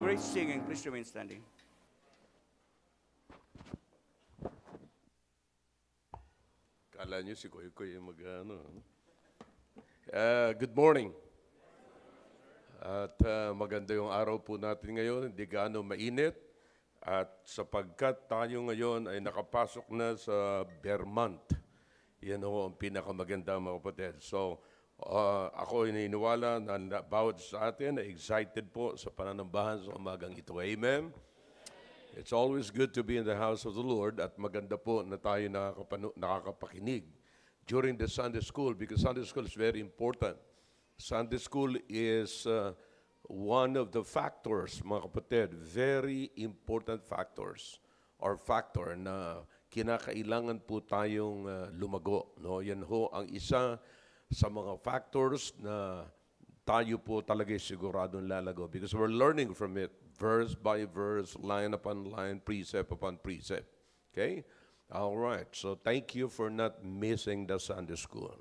great singing. Please remain standing. Kala nyo si Koy Koy yung mag-ano. Good morning. At maganda yung araw po natin ngayon, hindi gaano mainit. At sapagkat tayo ngayon ay nakapasok na sa bear month. Yan ho ang pinakamaganda mga kapatid. So, ako ay naniniwala na bawat sa atin ay excited po sa pananambahan sa umagang ito. Amen? It's always good to be in the house of the Lord at maganda po na tayo nakakapakinig during the Sunday school because Sunday school is very important. Sunday school is one of the factors, mga kapatid, very important factors or factor na kinakailangan po tayong lumago. No? Yan ho ang isa sa mga factors na tayo po talaga siguradong lalago because we're learning from it. Verse by verse, line upon line, precept upon precept. Okay? All right. So thank you for not missing the Sunday school.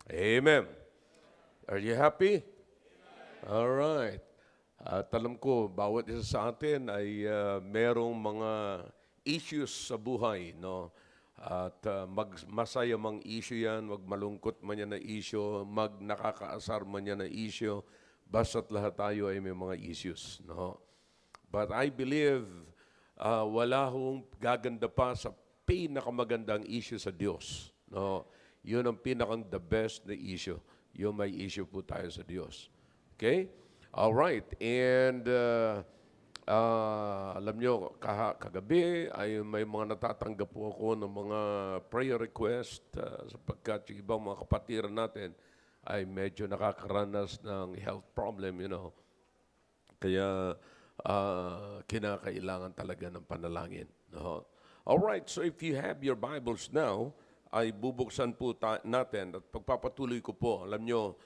Amen. Are you happy? Amen. All right. At alam ko, bawat isa sa atin ay merong mga issues sa buhay, no? At masaya mang issue yan, malungkot man yan na issue, nakakaasar man yan na issue, basta't lahat tayo ay may mga issues, no? But I believe wala hong gaganda pa sa pinakamagandang issue sa Diyos. No? Yun ang pinakang the best na issue. Yung may issue po tayo sa Diyos. Okay? All right. And alam nyo, kagabi ay may mga natatanggap po ako ng mga prayer request sapagkat yung ibang mga kapatiran natin ay medyo nakakaranas ng health problem, you know. Kaya kinakailangan talaga ng panalangin. No? Alright, so if you have your Bibles now, ay bubuksan po natin at pagpapatuloy ko po. Alam nyo,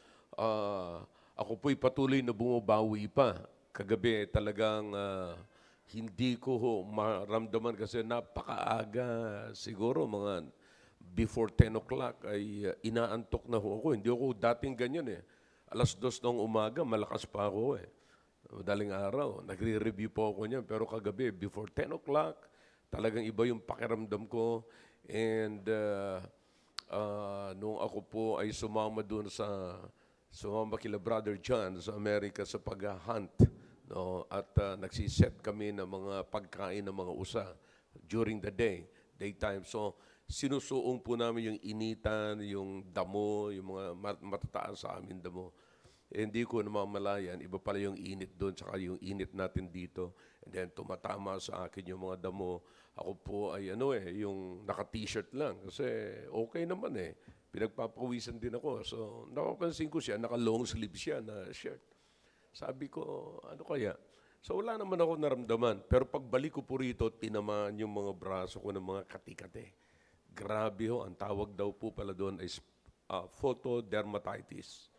ako po'y patuloy na bumabawi pa. Kagabi talagang hindi ko maramdaman kasi napakaaga. Siguro mga before 10 o'clock ay inaantok na ako. Hindi ako dating ganyan eh. 2:00 ng umaga, malakas pa ako eh. Madaling araw, nagre-review po ako niyan. Pero kagabi, before 10 o'clock, talagang iba yung pakiramdam ko. And nung ako po ay sumama kila Brother John sa Amerika sa pag-hunt. No? At nagsiset kami ng mga pagkain ng mga usa during the daytime. So, sinusuong po namin yung initan, yung damo, yung mga matataas sa amin damo. Hindi ko namamalayan, iba pala yung init doon, saka yung init natin dito. And then tumatama sa akin yung mga damo. Ako po ay yung naka-t-shirt lang. Kasi okay naman eh. Pinagpapawisan din ako. So napapansin ko siya, naka-long sleeve siya na shirt. Sabi ko, ano kaya? So wala naman ako naramdaman. Pero pagbalik ko po rito, tinamaan yung mga braso ko ng mga kati-kati. Grabe ho, ang tawag daw po pala doon is photodermatitis.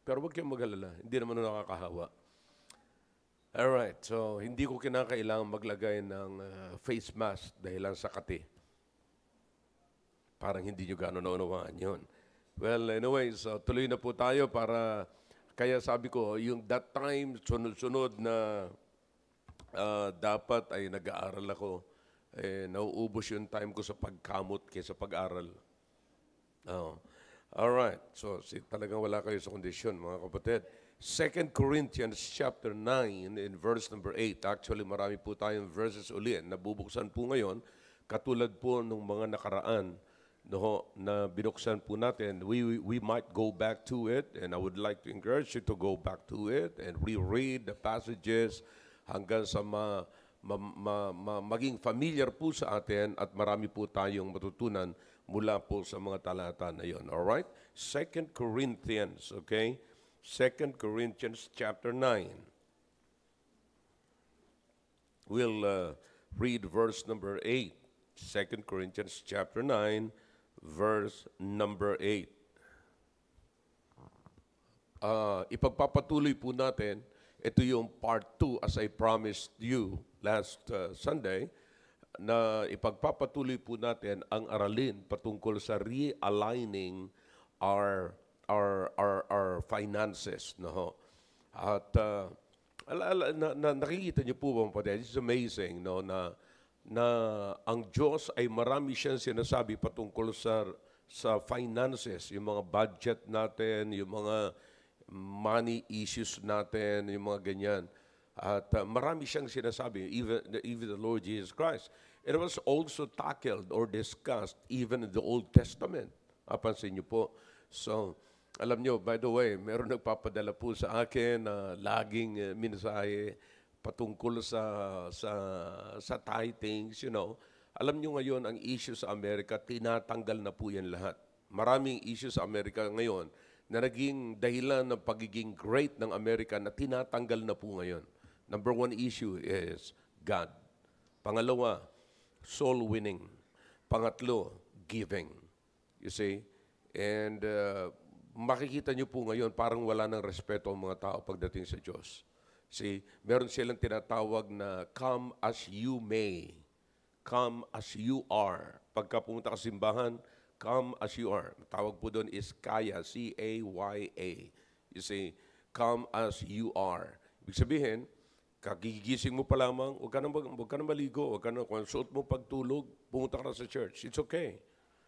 Pero huwag kayong mag-alala, hindi naman nakakahawa. Alright, so hindi ko kinakailangan maglagay ng face mask dahil lang sa kati. Parang hindi nyo gano'n naunawaan yun. Well, anyways, tuloy na po tayo para, kaya sabi ko, yung that time, sunod-sunod na dapat ay nag-aaral ako, nauubos yung time ko sa pagkamot kaysa pag-aral. Alright, so talagang wala kayo sa kondisyon, mga kapatid. 2 Corinthians chapter 9 in verse number 8. Actually, marami po tayong verses uli. Nabubuksan po ngayon, katulad po ng mga nakaraan na binuksan po natin. We might go back to it, and I would like to encourage you to go back to it and reread the passages hanggang sa maging familiar po sa atin at marami po tayong matutunan mula po sa mga talata na yon. Alright? 2 Corinthians, okay? 2 Corinthians chapter 9. We'll read verse number 8. 2 Corinthians chapter 9, verse number 8. Ipagpapatuloy po natin, ito yung part 2 as I promised you last Sunday, na ipagpapatuloy po natin ang aralin patungkol sa realigning our finances, no? At Nakikita niyo po ba, mga kapatid? It's amazing, no, na ang Diyos ay marami siyang sinasabi patungkol sa finances, yung mga budget natin, yung mga money issues natin, yung mga ganyan. At marami siyang sinasabi, even the Lord Jesus Christ. It was also tackled or discussed even in the Old Testament. Pansin niyo po. So, alam niyo, by the way, meron nagpapadala po sa akin na laging mensahe patungkol sa tithings, you know. Alam niyo ngayon, ang issue sa Amerika, tinatanggal na po yan lahat. Maraming issue sa Amerika ngayon na naging dahilan ng pagiging great ng Amerika na tinatanggal na po ngayon. Number one issue is God. Pangalawa, soul winning. Pangatlo, giving. You see? And makikita niyo po ngayon parang wala ng respeto ang mga tao pagdating sa Diyos. See, meron silang tinatawag na come as you may. Come as you are. Pagka pumunta ka sa simbahan, come as you are. Tawag po doon is kaya, C-A-Y-A. You see, come as you are. Ibig sabihin, kagigising mo pa lamang, huwag ka na maligo, kung suot mo pagtulog, pumunta ka na sa church. It's okay.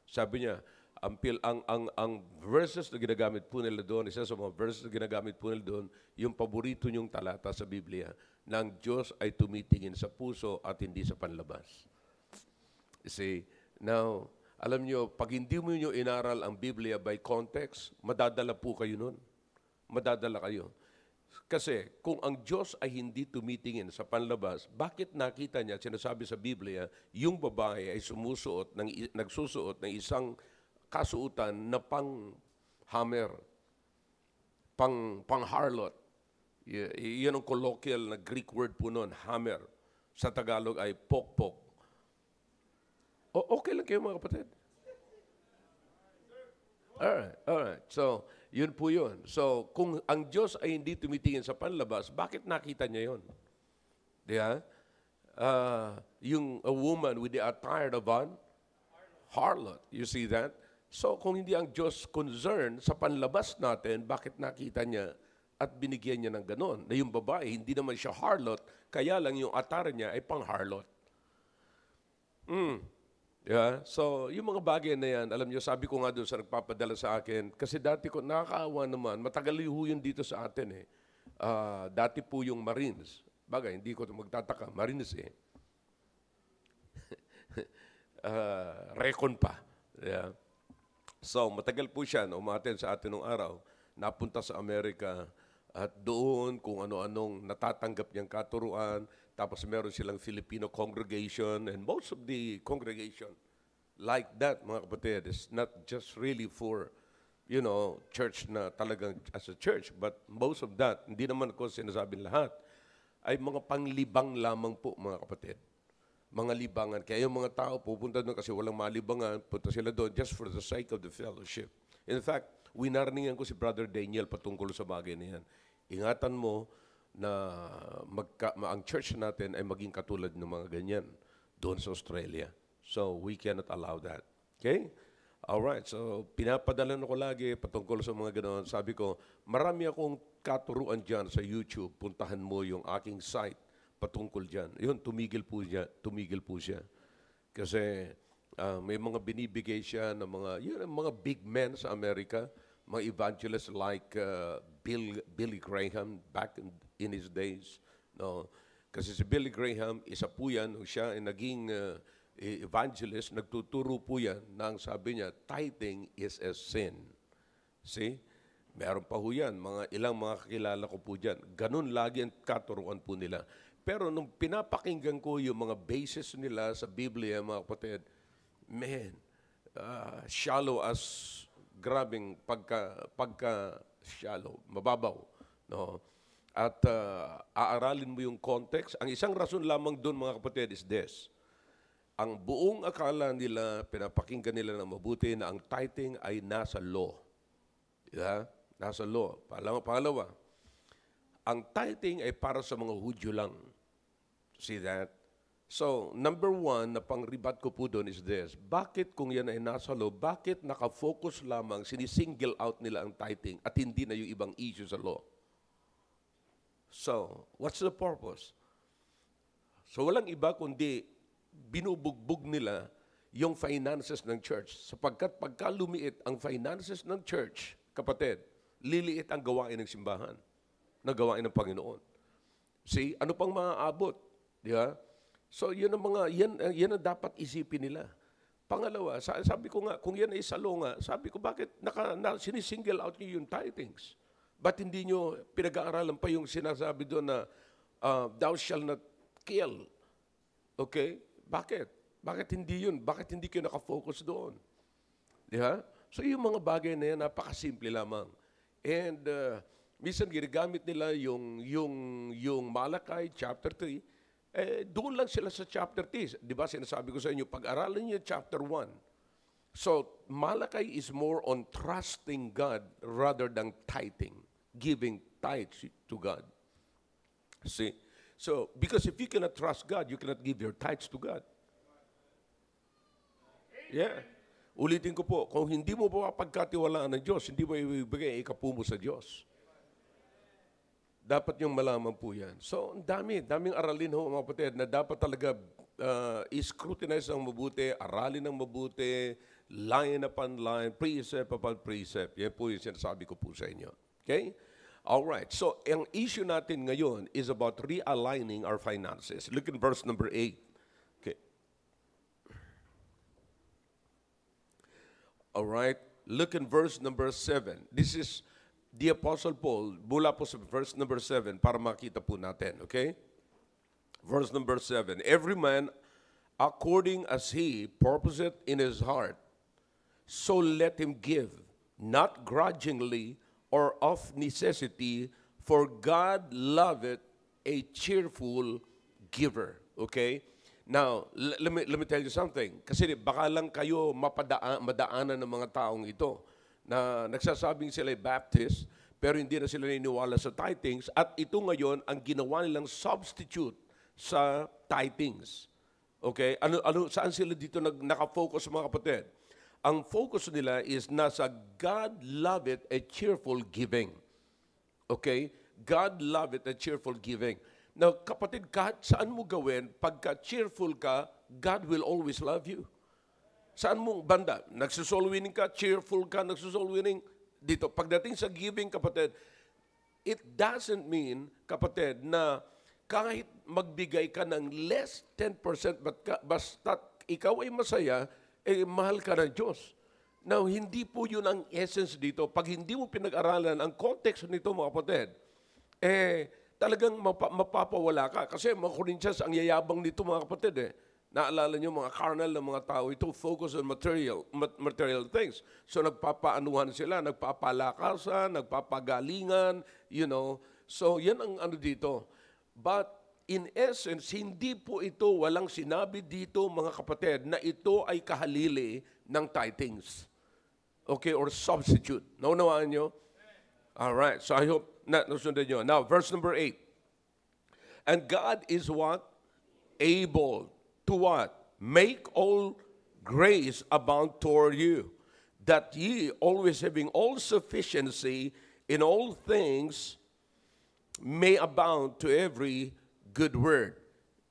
Sabi niya, ang verses na ginagamit po nila doon, isa sa mga verses na ginagamit po nila doon, yung paborito niyong talata sa Biblia, na ang Diyos ay tumitingin sa puso at hindi sa panlabas. You see, now, alam niyo, pag hindi mo niyo inaral ang Biblia by context, madadala po kayo nun. Madadala kayo. Kasi kung ang Diyos ay hindi tumitingin sa panlabas, bakit nakita niya, sinasabi sa Biblia, yung babae ay nagsusuot ng isang kasuutan na pang-hammer, pang-harlot. Yan ang colloquial na Greek word po noon, hammer. Sa Tagalog ay pokpok. Okay lang kayo mga kapatid? Alright. So, yun po yun. So, kung ang Diyos ay hindi tumitingin sa panlabas, bakit nakita niya yun? Diba? Yung a woman with the attire of an harlot. You see that? So, kung hindi ang Diyos concerned sa panlabas natin, bakit nakita niya at binigyan niya ng ganon? Na yung babae, hindi naman siya harlot, kaya lang yung attire niya ay pang-harlot. Yeah? So, yung mga bagay na yan, alam niyo, sabi ko nga doon sa nagpapadala sa akin, kasi dati ko, nakakaawa naman, matagal yun dito sa atin eh. Dati po yung Marines. Bagay, hindi ko magtataka, Marines eh. Recon pa. Yeah. So, matagal po siya na umaten sa atin nung araw, napunta sa Amerika, at doon kung ano-anong natatanggap niyang katuruan, tapos meron silang Filipino congregation, and most of the congregation like that, mga kapatid, is not just really for, you know, church na talagang as a church, but most of that, hindi naman ko sinasabing lahat, ay mga panglibang lamang po, mga kapatid. Mga libangan. Kaya yung mga tao pupunta doon kasi walang malibangan, punta sila doon just for the sake of the fellowship. In fact, winarningan ko si Brother Daniel patungkol sa bagay na yan. Ingatan mo na ang church natin ay maging katulad ng mga ganyan doon sa Australia. So, we cannot allow that. Okay? Alright, so pinapadala ko lagi patungkol sa mga ganoon. Sabi ko, marami akong katuruan dyan sa YouTube. Puntahan mo yung aking site patungkol dyan. Yun, tumigil po siya. Kasi may mga binibigay siya ng mga big men sa Amerika, mga evangelists like Billy Graham back in his days. No? Kasi si Billy Graham, isa po yan, siya ay naging evangelist, nagtuturo po yan na ang sabi niya, tithing is a sin. See? Meron pa po yan, ilang mga kakilala ko po dyan. Ganun lagi ang katuruan po nila. Pero nung pinapakinggan ko yung mga basis nila sa Biblia, mga kapatid, man, shallow as grabing pagka-shallow, mababaw. No? At aaralin mo yung context. Ang isang rason lamang doon, mga kapatid, is this. Ang buong akala nila, pinapakinggan nila ng mabuti na ang tithing ay nasa law. Yeah? Nasa law. Pangalawa, ang tithing ay para sa mga Hudyo lang. See that? So, number one na pang-ribat ko po doon is this. Bakit kung yan ay nasa law, bakit nakafocus lamang, sinisingle out nila ang tithing at hindi na yung ibang issue sa law? So, what's the purpose? So, walang iba kundi binubugbog nila yung finances ng church. Sapagkat pagka lumiit ang finances ng church, kapatid, liliit ang gawain ng simbahan, na gawain ng Panginoon. See, ano pang maaabot? Di ba? So, yun ang dapat isipin nila. Pangalawa, sabi ko nga, kung yan ay salonga, sabi ko, bakit sinisingle out niyo yung tithings? Ba't hindi nyo pinag-aaralan pa yung sinasabi doon na thou shall not kill? Okay? Bakit? Bakit hindi yun? Bakit hindi kayo nakafocus doon? Di ba? So yung mga bagay na yan, napakasimple lamang. And minsan ginagamit nila yung Malakay chapter 3, doon lang sila sa chapter 3. Di ba sinasabi ko sa inyo, pag-aralan niyo chapter 1. So Malakay is more on trusting God rather than tithing, giving tithes to God. See? So, because if you cannot trust God, you cannot give your tithes to God. Yeah. Ulitin ko po, kung hindi mo po pagkatiwalaan ng Diyos, hindi mo ibigay ikapumo sa Diyos. Dapat yung malaman po yan. So, daming aralin ho, mga kapatid, na dapat talaga scrutinize ng mabuti, aralin ng mabuti, line upon line, precept upon precept. Yan po yung sinasabi ko po sa inyo. Okay? Alright, so ang issue natin ngayon is about realigning our finances. Look in verse number 8. Okay. Alright, look in verse number 7. This is the Apostle Paul, mula po sa verse number 7 para makita po natin, okay? Verse number 7. Every man according as he purposeth in his heart, so let him give, not grudgingly or of necessity, for God loveth a cheerful giver. Okay? Now, let me tell you something. Kasi baka lang kayo madaanan ng mga taong ito na nagsasabing sila ay Baptist, pero hindi na sila naniniwala sa tithings, at ito ngayon ang ginawa nilang substitute sa tithings. Okay? Saan sila dito nakafocus, mga kapatid? Ang focus nila is nasa God loveth a cheerful giving. Okay? God loveth a cheerful giving. Now, kapatid, kahit saan mo gawin, pagka cheerful ka, God will always love you. Saan mong banda? Nagsusoul winning ka, cheerful ka, nagsusoul winning. Dito, pagdating sa giving, kapatid, it doesn't mean, kapatid, na kahit magbigay ka ng less 10%, basta ikaw ay masaya, mahal ka ng Diyos. Now, hindi po yun ang essence dito. Pag hindi mo pinag-aralan ang context nito, mga kapatid, talagang mapapawala ka. Kasi mga Corinthians, ang yayabang nito, mga kapatid, naalala nyo, mga carnal na mga tao, ito focus on material things. So, nagpapaanuhan sila, nagpapalakasan, nagpapagalingan, you know. So, yan ang ano dito. But, in essence, hindi po ito, walang sinabi dito, mga kapatid, na ito ay kahalili ng tithings. Okay, or substitute. Naunawaan nyo? Alright, so I hope nasundan nyo. Now, verse number 8. And God is what? Able to what? Make all grace abound toward you, that ye, always having all sufficiency in all things, may abound to every good word,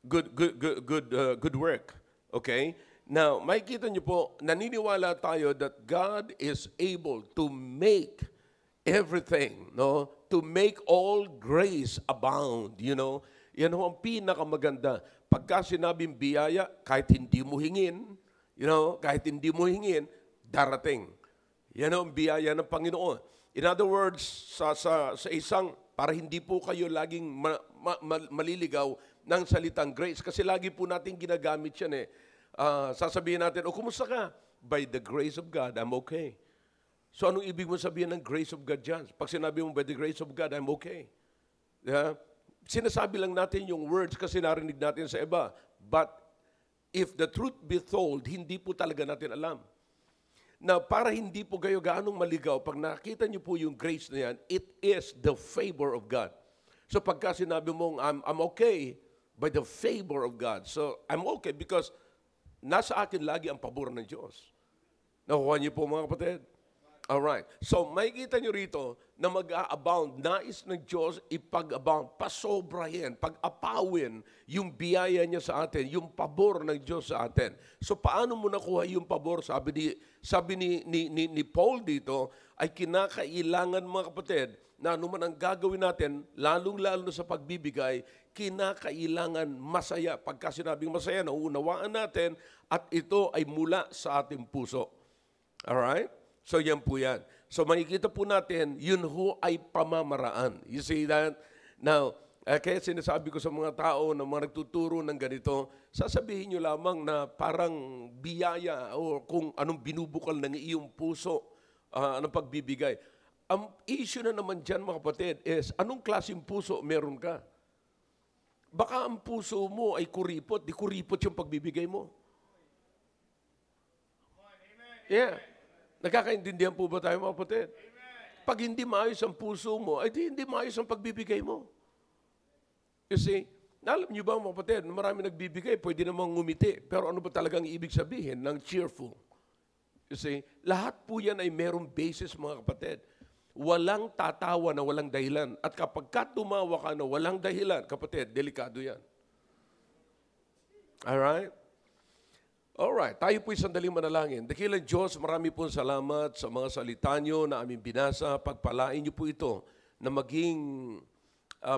good work. Okay? Now, makikita niyo po, naniniwala tayo that God is able to make everything, no? To make all grace abound, you know? Yan ho ang pinakamaganda. Pagka sinabing biyaya, kahit hindi mo hingin, you know, kahit hindi mo hingin, darating. Yan ho ang biyaya ng Panginoon. In other words, sa isang, para hindi po kayo laging maliligaw ng salitang grace. Kasi lagi po natin ginagamit yan sasabihin natin, kumusta ka? By the grace of God, I'm okay. So anong ibig mo sabihin ng grace of God dyan? Pag sinabi mo, by the grace of God, I'm okay. Yeah? Sinasabi lang natin yung words kasi narinig natin sa iba. But if the truth be told, hindi po talaga natin alam. Now, para hindi po kayo gaanong maligaw, pag nakita niyo po yung grace na yan, it is the favor of God. So pagka sinabi mong, I'm okay by the favor of God. So I'm okay because nasa akin lagi ang pabor ng Diyos. Nakuha niyo po, mga kapatid? Alright. So, makikita nyo rito na mag-a-abound. Nais ng Diyos ipag-abound, pasobrahin, pag-apawin yung biyaya niya sa atin, yung pabor ng Diyos sa atin. So, paano mo nakuha yung pabor? Sabi ni Paul dito, ay kinakailangan, mga kapatid, na ano man ang gagawin natin, lalong-lalo sa pagbibigay, kinakailangan masaya. Pagka sinabing masaya, nauunawaan natin at ito ay mula sa ating puso. Alright? So yan po yan. So makikita po natin, yun ho ay pamamaraan. You see that? Now, kaya sinasabi ko sa mga tao na mga nagtuturo ng ganito, sasabihin nyo lamang na parang biyaya o kung anong binubukal ng iyong puso, anong pagbibigay. Ang issue na naman dyan, mga kapatid, is anong klaseng puso meron ka? Baka ang puso mo ay kuripot, di kuripot yung pagbibigay mo. Yeah. Nagkakaintindihan po ba tayo, mga kapatid? Pag hindi maayos ang puso mo, ay hindi maayos ang pagbibigay mo. You see, alam niyo ba, mga kapatid, marami nagbibigay, pwede namang ngumiti, pero ano ba talagang ibig sabihin ng cheerful? You see, lahat po yan ay merong basis, mga kapatid. Walang tatawa na walang dahilan. At kapag tumawa ka na walang dahilan, kapatid, delikado yan. Alright? Alright, tayo po'y sandaling manalangin. Dakilang Diyos, marami pong salamat sa mga salita nyo na aming binasa. Pagpalain nyo po ito na maging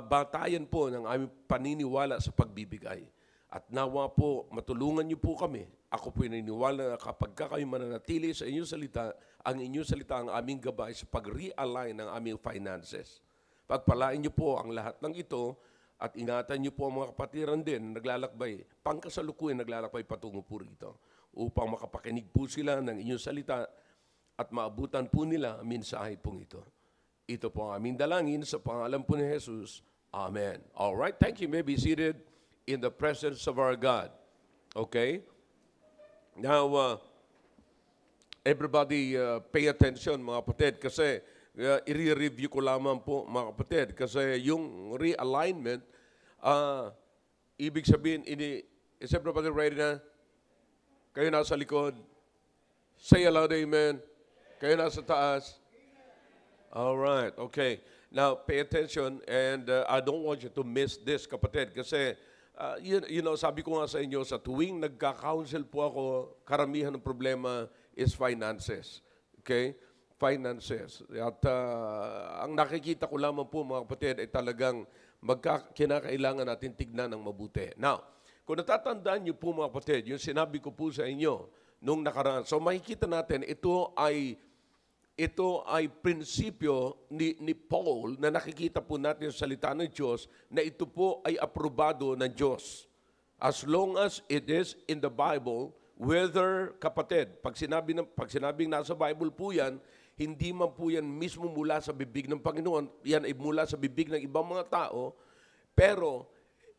batayan po ng aming paniniwala sa pagbibigay. At nawa po, matulungan nyo po kami. Ako po'y naniniwala na kapag kayo mananatili sa inyong salita ang aming gabay sa pag-realign ng aming finances. Pagpalain nyo po ang lahat ng ito. At ingatan niyo po ang mga kapatiran din, naglalakbay, pangkasalukuyan naglalakbay patungo po rito, upang makapakinig po sila ng inyong salita at maabutan po nila ang mensahe pong ito. Ito po ang aming dalangin sa pangalan po ni Jesus. Amen. All right, thank you. You may be seated in the presence of our God. Okay? Now, everybody pay attention, mga kapatid, kasi i-review ko lamang po, mga kapatid, kasi yung realignment, ibig sabihin, is everybody ready na? Kayo nasa likod. Say aloud, amen. Kayo nasa taas. All right, okay. Now, pay attention, and I don't want you to miss this, kapatid, kasi, you know, sabi ko nga sa inyo, sa tuwing nagka-counsel po ako, karamihan ng problema is finances. Okay? Finances. At ang nakikita ko lamang po, mga kapatid, ay talagang kinakailangan natin tignan ng mabuti. Now, kung natatandaan niyo po, mga kapatid, yung sinabi ko po sa inyo nung nakaraan, so makikita natin, ito ay prinsipyo ni Paul na nakikita po natin sa salita ng Diyos na ito po ay aprobado ng Diyos. As long as it is in the Bible, whether, kapatid, pag sinabing nasa Bible po yan, hindi man po yan mismo mula sa bibig ng Panginoon, yan ay mula sa bibig ng ibang mga tao, pero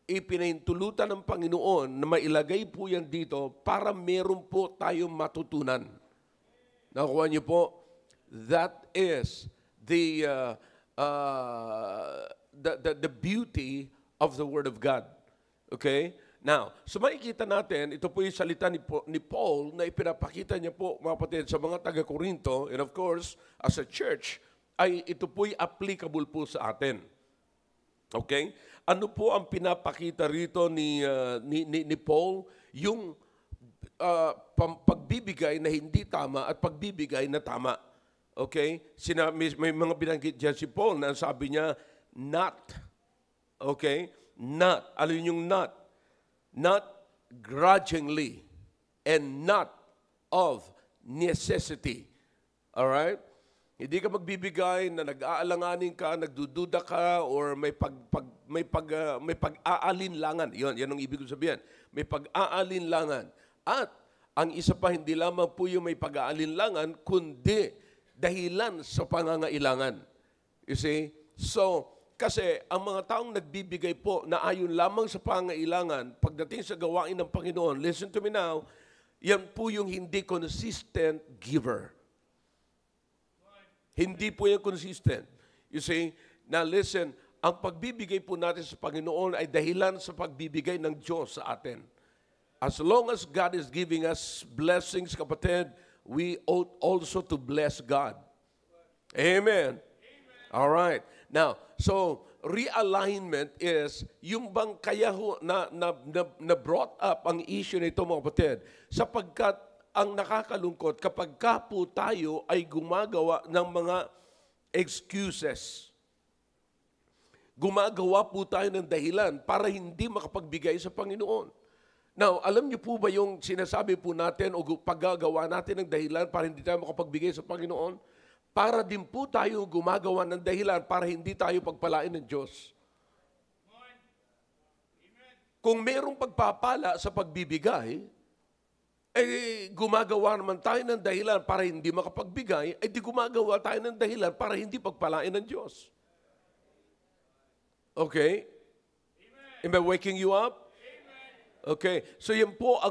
ipinahintulutan ng Panginoon na mailagay po yan dito para meron po tayong matutunan. Nakuha niyo po? That is the beauty of the Word of God. Okay? Now, so makikita natin, ito po yung salita ni Paul na ipinapakita niya po, mga kapatid, sa mga taga-Korinto, and of course, as a church, ay ito po yung applicable po sa atin. Okay? Ano po ang pinapakita rito ni Paul? Yung pagbibigay na hindi tama at pagbibigay na tama. Okay? May mga binanggit dyan si Paul na sabi niya, not. Okay? Not. Ano yung not? Not grudgingly and not of necessity. All right? Hindi ka magbibigay na nag-aalanganin ka, nagdududa ka, or may pag-aalinlangan. Yan ang ibig sabihin. May pag-aalinlangan. At ang isa pa, hindi lamang po yung may pag-aalinlangan, kundi dahilan sa pangangailangan. You see? So, kasi ang mga taong nagbibigay po na ayon lamang sa pangangailangan, pagdating sa gawain ng Panginoon, listen to me now, yan po yung hindi consistent giver. Hindi po yan consistent. You see? Now listen, ang pagbibigay po natin sa Panginoon ay dahilan sa pagbibigay ng Diyos sa atin. As long as God is giving us blessings, kapatid, we ought also to bless God. Amen. All right. Now, so realignment is yung bang kaya na brought up ang issue nito mga kapatid sapagkat ang nakakalungkot kapag ka po tayo ay gumagawa ng mga excuses. Gumagawa po tayo ng dahilan para hindi makapagbigay sa Panginoon. Now, alam niyo po ba yung sinasabi po natin o paggagawa natin ng dahilan para hindi tayo makapagbigay sa Panginoon? Para din po tayo gumagawa ng dahilan para hindi tayo pagpalain ng Diyos. Kung mayroong pagpapala sa pagbibigay, gumagawa naman tayo ng dahilan para hindi makapagbigay, di gumagawa tayo ng dahilan para hindi pagpalain ng Diyos. Okay? Am I waking you up? Okay. So yan po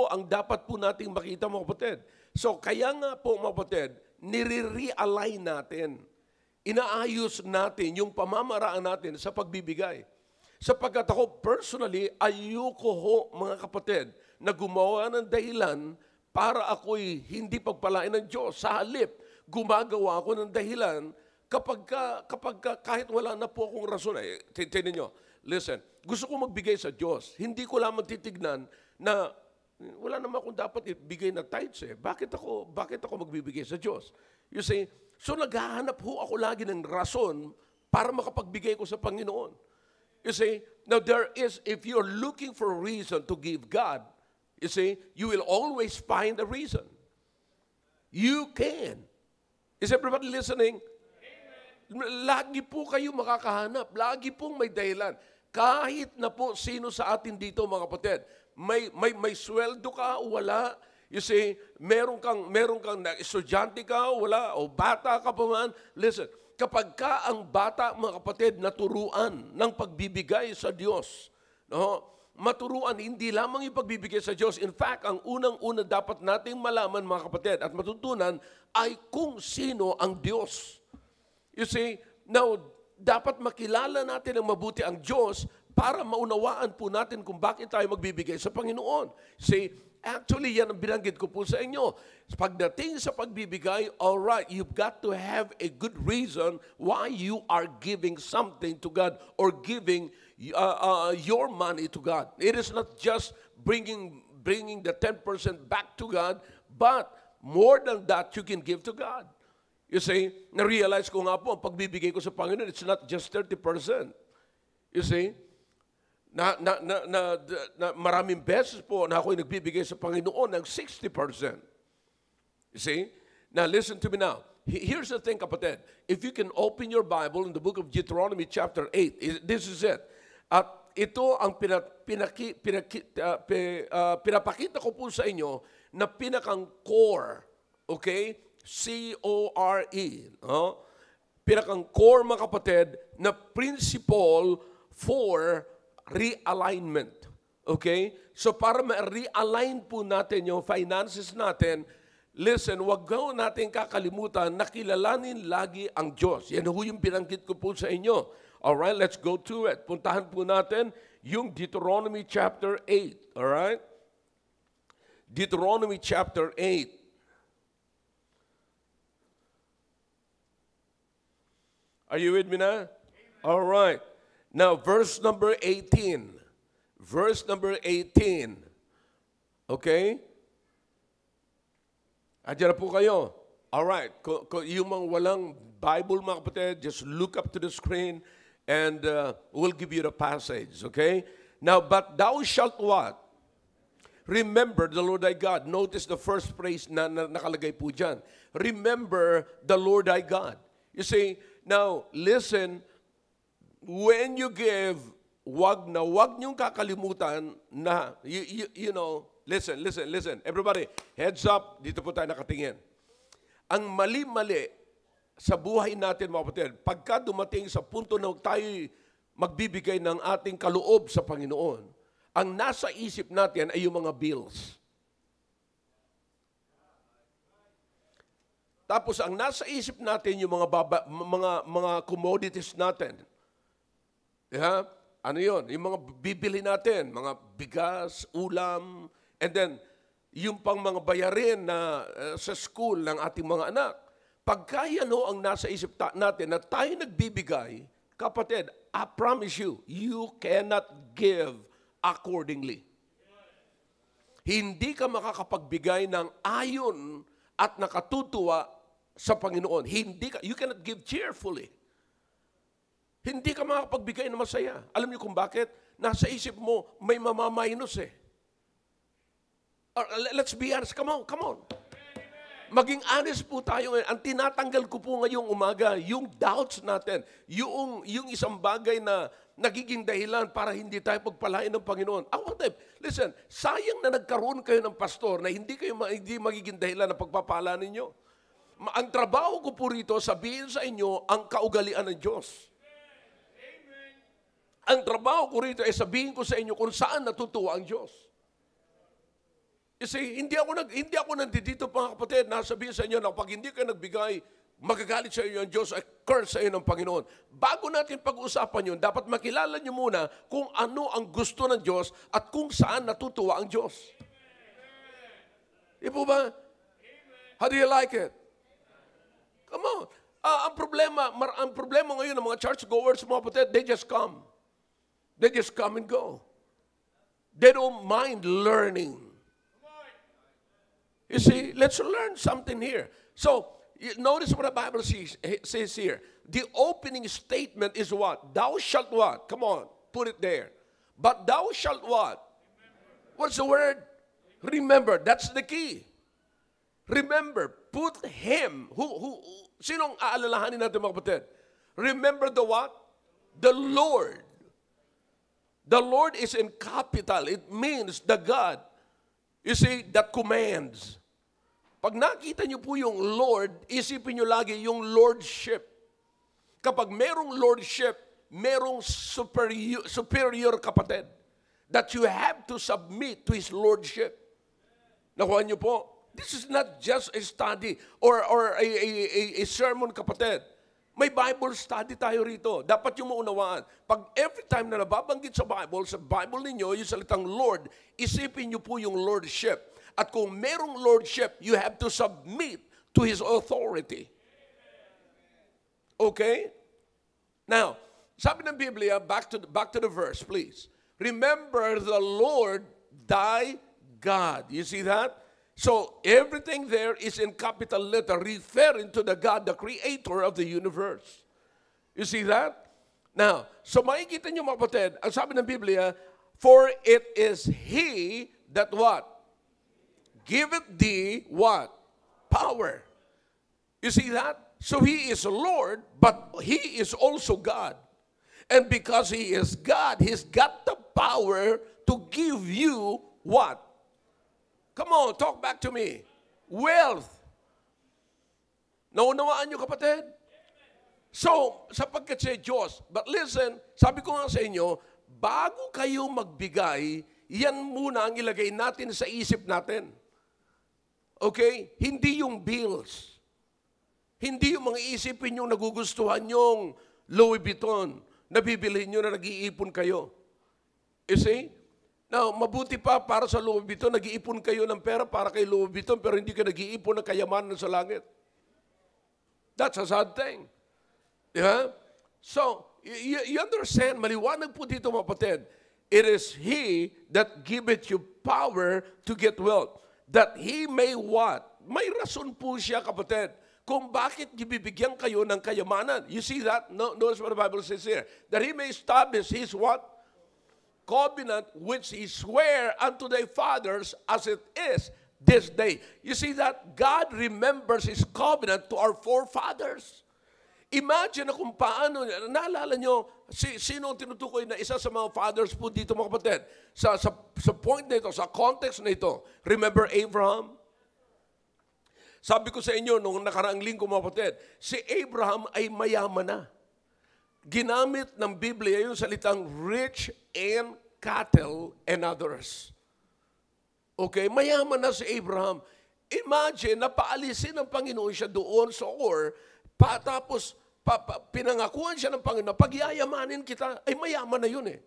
ang dapat po nating makita mga kapatid. So kaya nga po mga kapatid, nire-realign natin, inaayos natin yung pamamaraan natin sa pagbibigay. Sapagkat ako personally, ayoko ho mga kapatid na gumawa ng dahilan para ako'y hindi pagpalain ng Diyos. Sa halip, gumagawa ako ng dahilan kapag kahit wala na po akong rason. Tignan nyo, listen, gusto ko magbigay sa Diyos. Hindi ko lamang titignan na wala naman akong dapat ibigay na tithes eh. Bakit ako magbibigay sa Diyos? You see, so naghahanap ho ako lagi ng rason para makapagbigay ko sa Panginoon. You see, now if you're looking for a reason to give God, you see, you will always find a reason. You can. Is everybody listening? Amen. Lagi po kayo makakahanap. Lagi pong may dahilan. Kahit na po sino sa atin dito mga kapatid, may sweldo ka o wala, you see, meron kang estudyante ka o wala, o bata ka pa man, listen, kapag ka ang bata, mga kapatid, naturuan ng pagbibigay sa Diyos, no? Maturuan, hindi lamang yung pagbibigay sa Diyos. In fact, ang unang-una dapat nating malaman, mga kapatid, at matutunan, ay kung sino ang Diyos. You see, now, dapat makilala natin ang mabuti ang Diyos para maunawaan po natin kung bakit tayo magbibigay sa Panginoon. See, actually, yan ang binanggit ko po sa inyo. Pagdating sa pagbibigay, all right, you've got to have a good reason why you are giving something to God or giving your money to God. It is not just bringing the 10% back to God, but more than that, you can give to God. You see, na-realize ko nga po, ang pagbibigay ko sa Panginoon, it's not just 30%. You see, na maraming beses po na ako'y nagbibigay sa Panginoon ng 60%. You see? Now, listen to me now. Here's the thing, kapatid. If you can open your Bible in the book of Deuteronomy chapter 8, this is it. At ito ang pinapakita ko po sa inyo na pinakang core, okay? C-O-R-E. Pinakang core, mga kapatid, na principle for realignment. Okay? So para ma-realign po natin yung finances natin, listen, wag gawin natin kakalimutan na kilalanin lagi ang Diyos. Yan ho yung binanggit ko po sa inyo. Alright, let's go to it. Puntahan po natin yung Deuteronomy chapter 8. Alright? Deuteronomy chapter 8. Are you with me now? Alright. Now, verse number 18. Verse number 18. Okay? Andiyan na po kayo. Alright. Yung mga walang Bible, mga kapatid, just look up to the screen and we'll give you the passage. Okay? Now, but thou shalt what? Remember the Lord thy God. Notice the first phrase na nakalagay po dyan. Remember the Lord thy God. You see, now, listen, when you give, wag niyong kakalimutan na, you know, listen. Everybody, heads up, dito po tayo nakatingin. Ang mali-mali sa buhay natin, mga kapatid, pagka dumating sa punto na tayo magbibigay ng ating kaloob sa Panginoon, ang nasa isip natin ay yung mga bills. Tapos ang nasa isip natin yung mga commodities natin. Yeah? Ano yun? Yung mga bibili natin, mga bigas, ulam, and then yung pang mga bayarin na sa school ng ating mga anak. Pagka yan ho ang nasa isip natin na tayo nagbibigay, kapatid, I promise you, you cannot give accordingly. Hindi ka makakapagbigay ng ayon at nakatutuwa sa Panginoon. You cannot give cheerfully. Hindi ka makakapagbigay ng masaya. Alam niyo kung bakit? Nasa isip mo, may mamaminus eh. Let's be honest. Come on. Maging honest po tayo ngayon. Ang tinatanggal ko po ngayong umaga, yung doubts natin, yung isang bagay na nagiging dahilan para hindi tayo pagpalain ng Panginoon. Listen, sayang na nagkaroon kayo ng pastor na hindi magiging dahilan ng pagpapala ninyo. Ang trabaho ko po rito, sabihin sa inyo ang kaugalian ng Diyos. Ang trabaho ko rito ay sabihin ko sa inyo kung saan natutuwa ang Diyos. You see, hindi ako nandito mga kapatid na sabihin sa inyo na pag hindi ka nagbigay, magagalit sa inyo ang Diyos, ay curse sa inyo ng Panginoon. Bago natin pag-usapan yun, dapat makilala nyo muna kung ano ang gusto ng Diyos at kung saan natutuwa ang Diyos. Di po ba? How do you like it? Come on. Ang problema ngayon ng mga churchgoers, mga kapatid, they just come. They just come and go. They don't mind learning. You see, let's learn something here. So, notice what the Bible says here. The opening statement is what? Thou shalt what? Come on, put it there. But thou shalt what? What's the word? Remember. That's the key. Remember. Put him. Sinong aalalahanin natin mga kapatid? Remember the what? The Lord. The Lord is in capital. It means the God. You see, that commands. Pag nakita niyo po yung Lord, isipin niyo lagi yung lordship. Kapag merong lordship, merong superior kapatid. That you have to submit to His lordship. Nakuha niyo po? This is not just a study or a sermon, kapatid. May Bible study tayo rito. Dapat yung maunawaan. Pag every time na nababanggit sa Bible ninyo, yung salitang Lord, isipin niyo po yung lordship. At kung merong lordship, you have to submit to His authority. Okay? Now, sabi ng Biblia, back to the verse, please. Remember the Lord thy God. You see that? So, everything there is in capital letter, referring to the God, the creator of the universe. You see that? Now, so makikita niyo mga kapatid, ang sabi ng Biblia, for it is He that what? Giveth thee what? Power. You see that? So He is Lord, but He is also God. And because He is God, He's got the power to give you what? Come on, talk back to me. Wealth. Naunawaan niyo kapatid? So, sapagkat siya Diyos. But listen, sabi ko nga sa inyo, bago kayo magbigay, yan muna ang ilagay natin sa isip natin. Okay? Hindi yung bills. Hindi yung mga isipin yung nagugustuhan yung Louis Vuitton na bibilhin nyo na nag-iipon kayo. You see? Now, mabuti pa para sa Louis Vuitton, nag-iipon kayo ng pera para kay Louis Vuitton pero hindi ka nag-iipon ng kayamanan sa langit. That's a sad thing. Yeah? So, you understand, maliwanag po dito mga kapatid, it is He that giveth you power to get wealth. That He may what? May rason po siya, kapatid, kung bakit bibigyan kayo ng kayamanan. You see that? Notice what the Bible says here. That He may establish His what? Covenant which He sware unto thy fathers as it is this day. You see that? God remembers His covenant to our forefathers. Imagine na kung paano, naalala nyo, sino ang tinutukoy na isa sa mga fathers po dito mga kapatid? Sa point na ito, sa context na ito, remember Abraham? Sabi ko sa inyo, nung nakaraang linggo mga kapatid, si Abraham ay mayaman na. Ginamit ng Biblia yung salitang rich in cattle and others. Okay, mayaman na si Abraham. Imagine na paalisin ng Panginoon siya doon sa Ur, tapos pinangakuan siya ng Panginoon, pag yayamanin kita, ay mayaman na yun eh.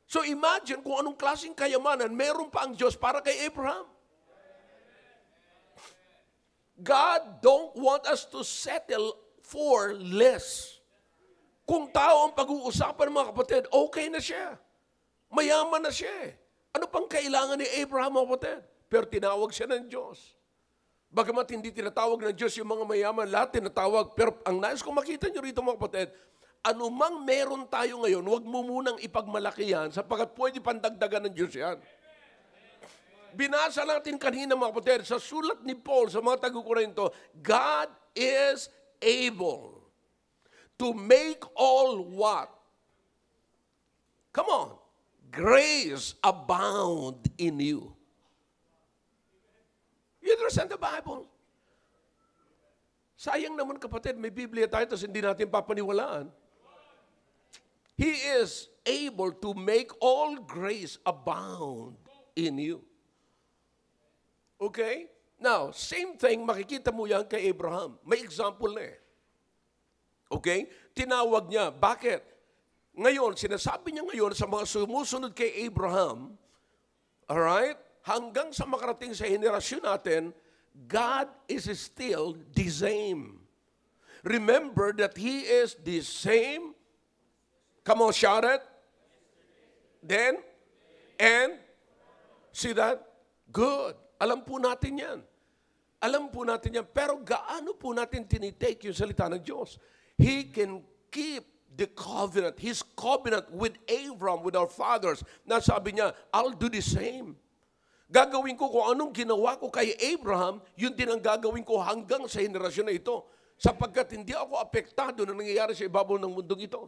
So imagine kung anong klaseng kayamanan meron pa ang Diyos para kay Abraham. God don't want us to settle for less. Kung tao ang pag-uusapan, mga kapatid, okay na siya. Mayaman na siya. Ano pang kailangan ni Abraham, mga kapatid? Pero tinawag siya ng Diyos. Bagamat hindi tinatawag ng Diyos yung mga mayaman, lahat tinatawag. Pero ang nais kong makita nyo rito, mga kapatid, anumang meron tayo ngayon, huwag mo munang ipagmalaki yan sapagkat pwede pandagdagan ng Diyos yan. Binasa natin kanina, mga kapatid, sa sulat ni Paul sa mga taga-Korinto, God is able to make all what? Come on. Grace abound in you. You understand the Bible? Sayang naman, kapatid, may Biblia tayo tapos hindi natin papaniwalaan. He is able to make all grace abound in you. Okay? Now, same thing, makikita mo yan kay Abraham. May example na eh. Okay? Tinawag niya. Bakit? Ngayon, sinasabi niya ngayon sa mga sumusunod kay Abraham, alright, hanggang sa makarating sa henerasyon natin, God is still the same. Remember that He is the same. Come on, shout it. Then, and, see that? Good. Alam po natin yan. Alam po natin yan. Pero gaano po natin tinitake yung salita ng Diyos? He can keep the covenant, His covenant with Abraham, with our fathers, na sabi niya, I'll do the same. Gagawin ko kung anong ginawa ko kay Abraham, yun din ang gagawin ko hanggang sa henerasyon na ito. Sapagkat hindi ako apektado na nangyayari sa ibabaw ng mundong ito.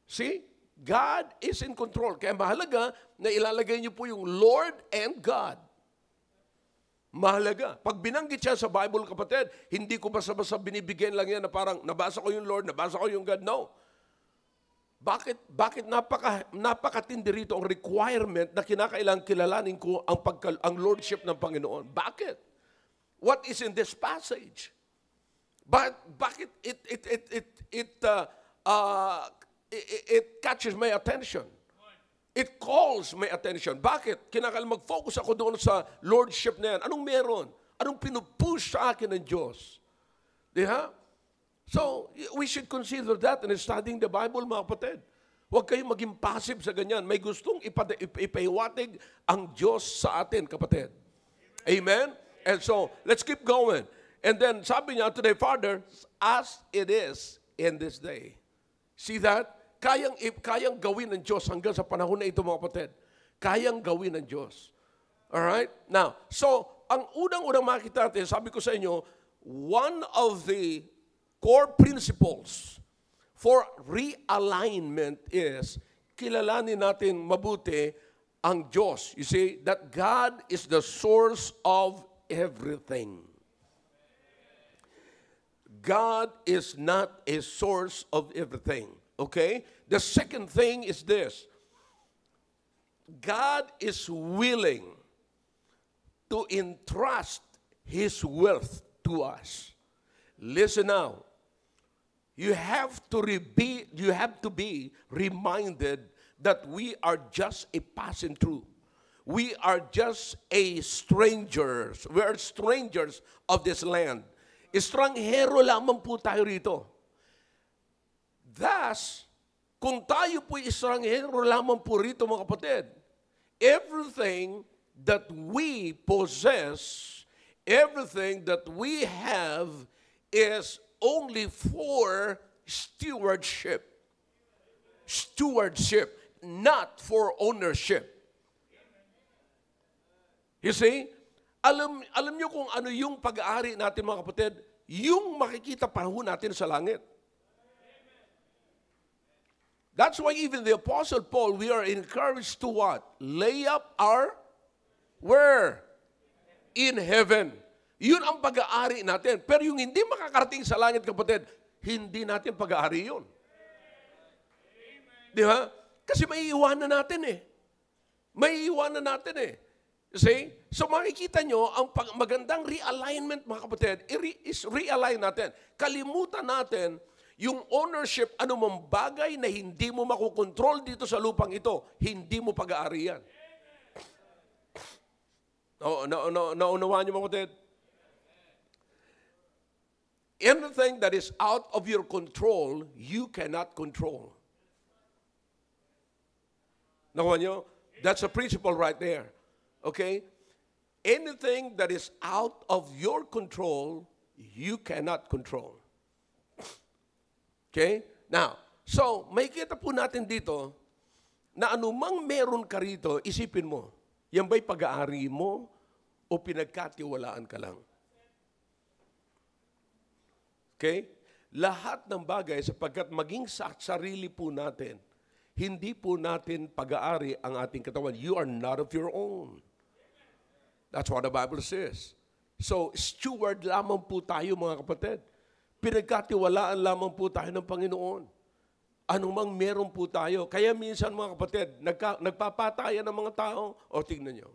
See? God is in control. Kaya mahalaga na ilalagay niyo po yung Lord and God. Mahalaga. Pag binanggit siya sa Bible, kapatid, hindi ko basta-basta binibigyan lang yan na parang nabasa ko yung Lord, nabasa ko yung God. No. Bakit napakatindi rito ang requirement na kinakailangan kilalanin ko ang Lordship ng Panginoon? Bakit? What is in this passage? Bakit it catches my attention? It calls my attention. Bakit? Kinakailangan mag-focus ako doon sa Lordship na yan. Anong meron? Anong pinupush sa akin ng Diyos? Diha? So, we should consider that in studying the Bible, mga kapatid. Huwag kayong maging passive sa ganyan. May gustong ipahiwatig ang Diyos sa atin, kapatid. Amen? And so, let's keep going. And then, sabi niya, today, Father, as it is in this day. See that? Kayang gawin ng Diyos hanggang sa panahon na ito, mga kapatid. Kayang gawin ng Diyos. Alright? Now, so, ang unang-unang makita natin, sabi ko sa inyo, one of the core principles for realignment is kilalanin natin mabuti ang Diyos. You see, that God is the source of everything. God is not a source of everything. Okay? The second thing is this. God is willing to entrust His wealth to us. Listen now. You have to be reminded that we are just a passing through. We are just strangers. We are strangers of this land. Estranghero lamang po tayo rito. Thus, kung tayo po estranghero lamang po rito, mga kapatid, everything that we possess, everything that we have is only for stewardship. Stewardship, not for ownership. You see? Alam niyo kung ano yung pag-aari natin, mga kapatid? Yung makikita pa ho natin sa langit. That's why even the Apostle Paul, we are encouraged to what? Lay up our, where? In heaven. Yun ang pag-aari natin. Pero yung hindi makakarating sa langit, kapatid, hindi natin pag-aari yun. Di ba? Kasi may iwanan natin eh. May iwanan natin eh. You see? So makikita nyo, ang magandang realignment, mga kapatid, is realign natin. Kalimutan natin yung ownership, anumang bagay na hindi mo makukontrol dito sa lupang ito, hindi mo pag-aari yan. Naunawaan niyo, mga kapatid? Anything that is out of your control, you cannot control. Nakuha nyo? That's a principle right there. Okay? Anything that is out of your control, you cannot control. Okay? Now, so, may kita po natin dito na anumang meron ka rito, isipin mo, yan ba'y pag-aari mo o pinagkatiwalaan ka lang? Okay? Lahat ng bagay sapagkat maging sa sarili po natin, hindi po natin pag-aari ang ating katawan. You are not of your own. That's what the Bible says. So, steward lamang po tayo mga kapatid. Pinagkatiwalaan lamang po tayo ng Panginoon. Anumang meron po tayo. Kaya minsan mga kapatid, nagpapatayan ng mga tao. O tingnan nyo.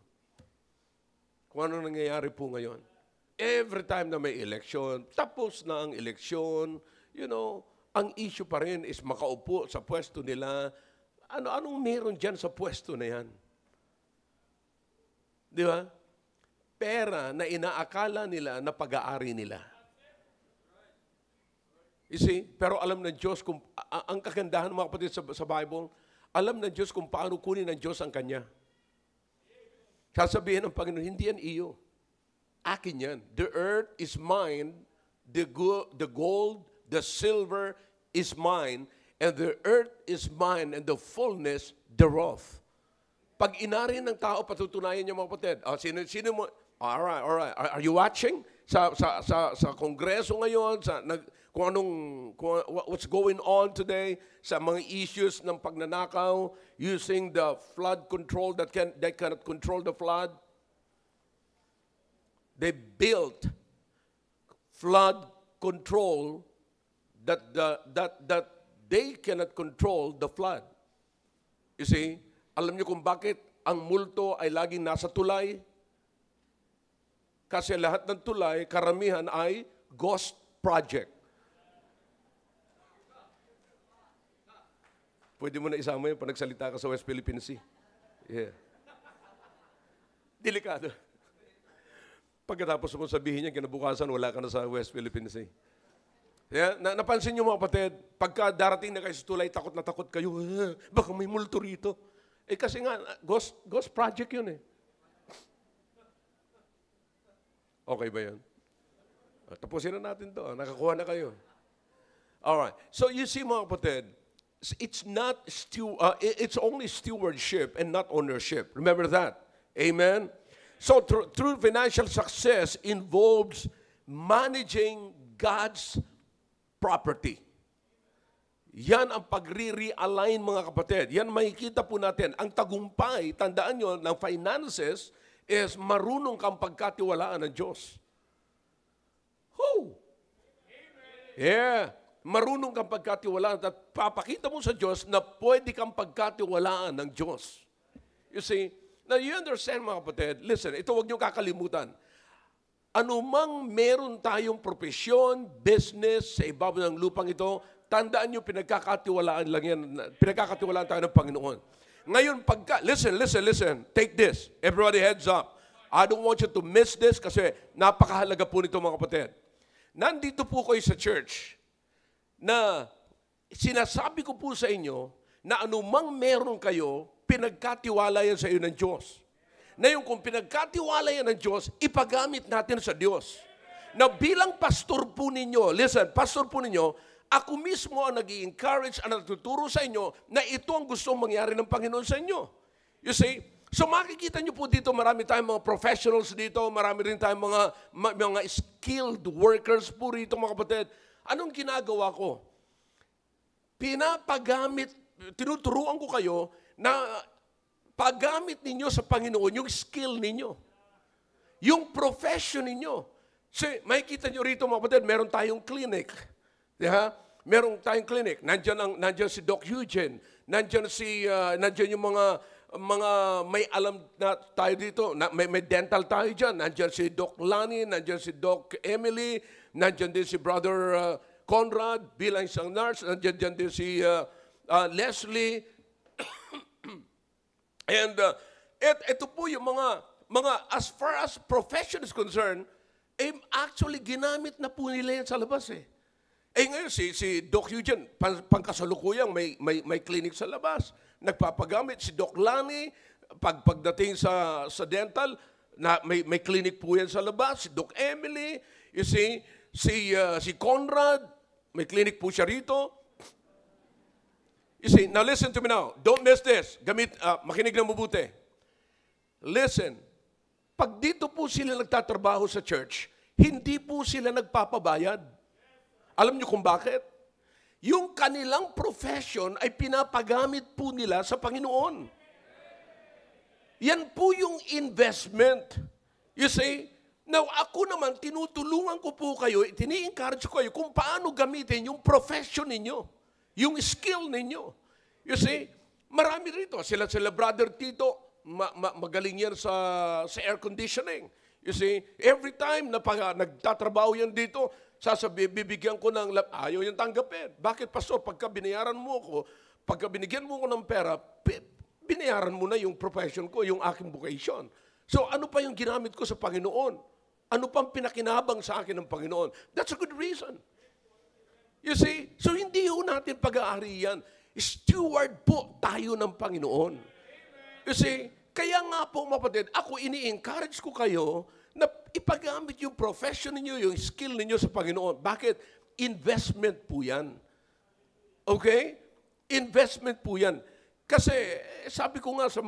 Kung ano nangyayari po ngayon. Every time na may eleksyon, tapos na ang eleksyon, you know, ang issue pa rin is makaupo sa pwesto nila. Anong meron dyan sa pwesto na yan? Di ba? Pera na inaakala nila na pag-aari nila. You see? Pero alam ng Diyos, kung, ang kagandahan mga kapatid sa Bible, alam ng Diyos kung paano kunin ng Diyos ang Kanya. Sasabihin ng Panginoon, hindi yan iyo. Akin yan. The earth is mine, the gold, the silver is mine, and the earth is mine, and the fullness thereof. Pag inari ng tao, patutunayan niya mga kapatid. Sino mo? All right. Are you watching? Sa Kongreso ngayon, what's going on today, sa mga issues ng pagnanakaw, using the flood control that cannot control the flood. They built flood control that they cannot control the flood. You see, alam niyo kung bakit ang multo ay laging nasa tulay? Kasi lahat ng tulay, karamihan ay ghost project. Pwede mo na isama yun pag nagsalita ka sa West Philippine Sea. Yeah. Delikado. Pagkatapos mo sabihin niya, kinabukasan, wala ka na sa West Philippine Sea. Yeah? Napansin niyo mga kapatid, pagka darating na kayo sa tulay, takot na takot kayo, baka may multo rito. Kasi nga, ghost project yun eh. Okay ba yan? Tapusin na natin to. Nakakuha na kayo. Alright. So you see mga kapatid, it's only stewardship and not ownership. Remember that. Amen? So true financial success involves managing God's property. Yan ang pagre-realign mga kapatid. Yan makikita po natin. Ang tagumpay, tandaan nyo, ng finances is marunong kang pagkatiwalaan ng Diyos. Yeah. Marunong kang pagkatiwalaan at papakita mo sa Diyos na pwede kang pagkatiwalaan ng Diyos. You see? Now, you understand mga kapatid, listen, ito huwag niyo kakalimutan. Anumang meron tayong profesyon, business, sa ibabaw ng lupang ito, tandaan niyo, pinagkakatiwalaan lang yan. Pinagkakatiwalaan tayo ng Panginoon. Ngayon, listen, take this. Everybody heads up. I don't want you to miss this kasi napakahalaga po nito mga kapatid. Nandito po kayo sa church na sinasabi ko po sa inyo na anumang meron kayo, pinagkatiwala yan sa iyo ng Diyos. Na yung kung pinagkatiwala yan ng Diyos, ipagamit natin sa Diyos. Na bilang pastor po ninyo, listen, pastor po ninyo, ako mismo ang nag-i-encourage, ang natuturo sa inyo na ito ang gustong mangyari ng Panginoon sa inyo. You see? So makikita nyo po dito, marami tayong mga professionals dito, marami rin tayong mga skilled workers po rito mga kapatid. Anong ginagawa ko? Tinuturuan ko kayo na paggamit ninyo sa Panginoon yung skill ninyo. Yung profession ninyo. Kasi makikita nyo rito mga kapatid, meron tayong clinic. Diba? Meron tayong clinic. Nandiyan si Doc Eugene. Nandiyan yung mga may alam na tayo dito. May dental tayo dyan. Nandiyan si Doc Lani, nandiyan si Doc Emily, nandiyan din si Brother Conrad bilang isang nurse, nandiyan din si Leslie. And ito po yung mga as far as profession is concerned, Actually, ginamit na po nila yan sa labas eh. Ngayon, si Doc Eugene, pangkasalukuyang may clinic sa labas. Nagpapagamit. Si Doc Lani, pagdating sa dental, may clinic po yan sa labas. Si Doc Emily, you see, si Conrad, may clinic po siya rito. You see, now listen to me now. Don't miss this. Makinig na mabuti. Listen. Pag dito po sila nagtatrabaho sa church, hindi po sila nagpapabayad. Alam niyo kung bakit? Yung kanilang profession ay pinapagamit po nila sa Panginoon. Yan po yung investment. You see, now ako naman, tinutulungan ko po kayo, tini-encourage ko kayo kung paano gamitin yung profession ninyo, yung skill ninyo. You see, marami rito. Sila Brother Tito, magaling yan sa air conditioning. You see, every time na nagtatrabaho yan dito, bibigyan ko ng ayaw yung tanggapin. Bakit, Pastor? Pagka binayaran mo ako, pagka binigyan mo ko ng pera, binayaran mo na yung profession ko, yung aking vocation. So, ano pa yung ginamit ko sa Panginoon? Ano pang pinakinabang sa akin ng Panginoon? That's a good reason. You see? So, hindi ho natin pag-aari yan. Steward po tayo ng Panginoon. You see? Kaya nga po, mapatid, ako ini-encourage ko kayo na ipagamit yung profession ninyo, yung skill ninyo sa Panginoon. Bakit? Investment po yan. Okay? Investment po yan. Kasi sabi ko nga sa